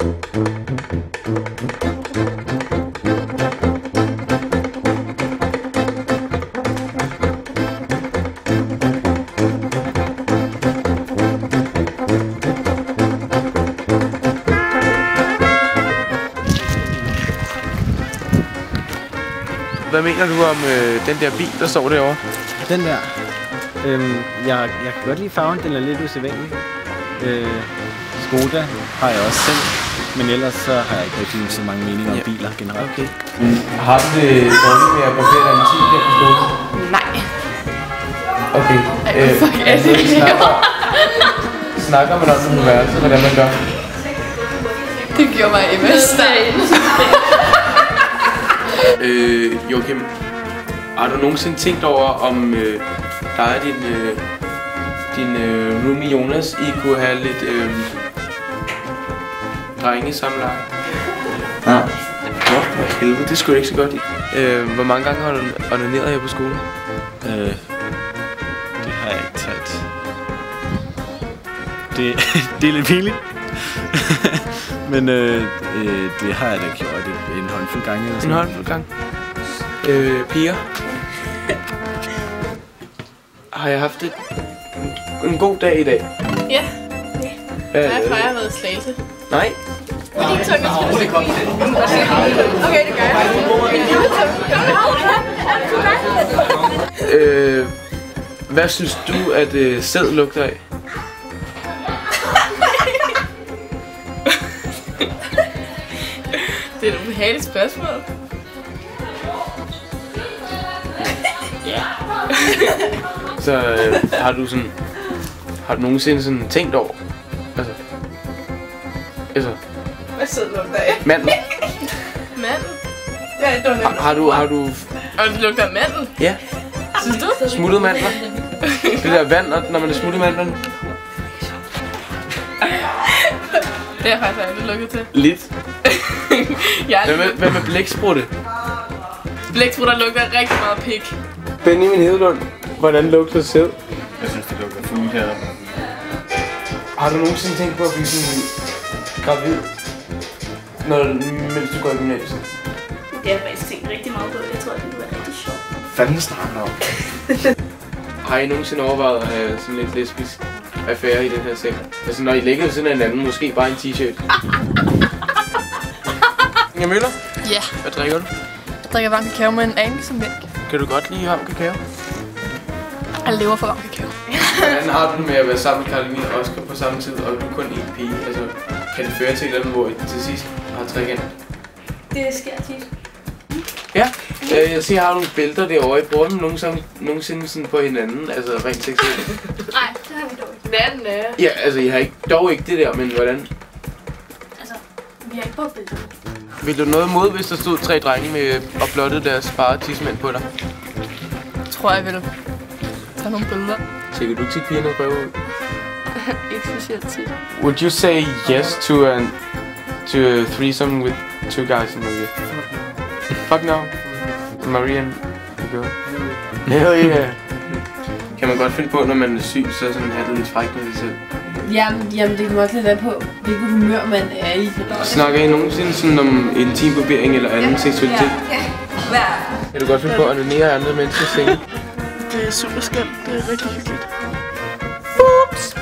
Hvad mener du om den der bil, der står derovre? Den der? Jeg kan godt lide farven, den er lidt usædvanlig. Skoda har jeg også selv, men ellers så har jeg ikke rigtig så mange meninger om biler generelt. Okay. Har du det dårligt med at barbere dig en tid her på skolen? Nej. Okay. Snakker man også om værelset, hvordan man gør? Det gjorde mig i Vestegn. Joachim, har du nogensinde tænkt over, om dig og din roomie Jonas, I kunne have lidt drengesamleje? Nej. Nå, for helvede, det skulle ikke så godt. Hvor mange gange har du onaneret her på skolen? Det har jeg ikke talt. Det er lidt pinligt. Men det har jeg da gjort en håndfuld gange. Eller sådan. En håndfuld gange? Piger? Har jeg haft en god dag i dag? Ja. Jeg har været i Slagelse. Nej. Okay, det gør jeg. Hvad synes du, at sæd lugter af? Det er et ubehageligt spørgsmål. Ja. Så har du nogensinde sådan tænkt over? Altså. Hvad sæd lugter af? Mandel. Mandel? Ja, det var nemt. Har du... Og det lugter af mandel? Ja. Synes du? Smuttet mandler. Det der vand, når man er smuttet mandlerne. Det har jeg faktisk aldrig lukket til. Lidt. Hvad med blæksprutte? Blæksprutter lugter rigtig meget pik. Benjamin Hedelund, hvordan lugter sæd? Jeg synes, det lugter fugle her. Har du nogensinde tænkt på at blive sådan gravid, mens du går i gymnasiet? Det har jeg faktisk tænkt rigtig meget på. Jeg tror, det ville være rigtig sjovt. Fanden snakker om? Har I nogensinde overvejet at have sådan lidt lesbisk affære i den her seng? Altså når I ligger ved siden af hinanden, måske bare en t-shirt. Inger Møller? Ja. Hvad drikker du? Jeg drikker varm kakao med en anelse mælk. Kan du godt lide varm kakao? Jeg lever for varm kakao. Hvordan har du det med at være sammen med Karoline og Oscar på samme tid, og du er kun én pige? Altså, kan det føre til et eller andet, hvor I til sidst har trekant? Det sker tit. Ja, jeg ser, har nogle bælter derovre. I bruger dem nogensinde sådan på hinanden, altså rent seksuelt? Nej, det har vi dog ikke. Natten. Ja, altså I har dog ikke det der, men hvordan? Altså, vi har ikke brugt billeder. Vil du noget imod, hvis der stod 3 drenge med og blottede deres bare tidsmænd på dig? Jeg tror, jeg vil tage nogle billeder. Tjekker du tit pigerne røve ud? Ikke specielt tit. Would you say yes to a threesome with 2 guys in Maria? Fuck no. Maria and the girl. Hell yeah. Kan man godt finde på, når man er syg, så sådan have det lidt frækt med sig selv? Jamen, det kommer også lidt an på, hvilket humør man er i. Snakker I nogensinde sådan om intim barbering eller anden seksualitet? Ja. Kan du godt finde på at onanere andre menneskers senge? Det er super skønt. Det er rigtig hyggeligt. Ups!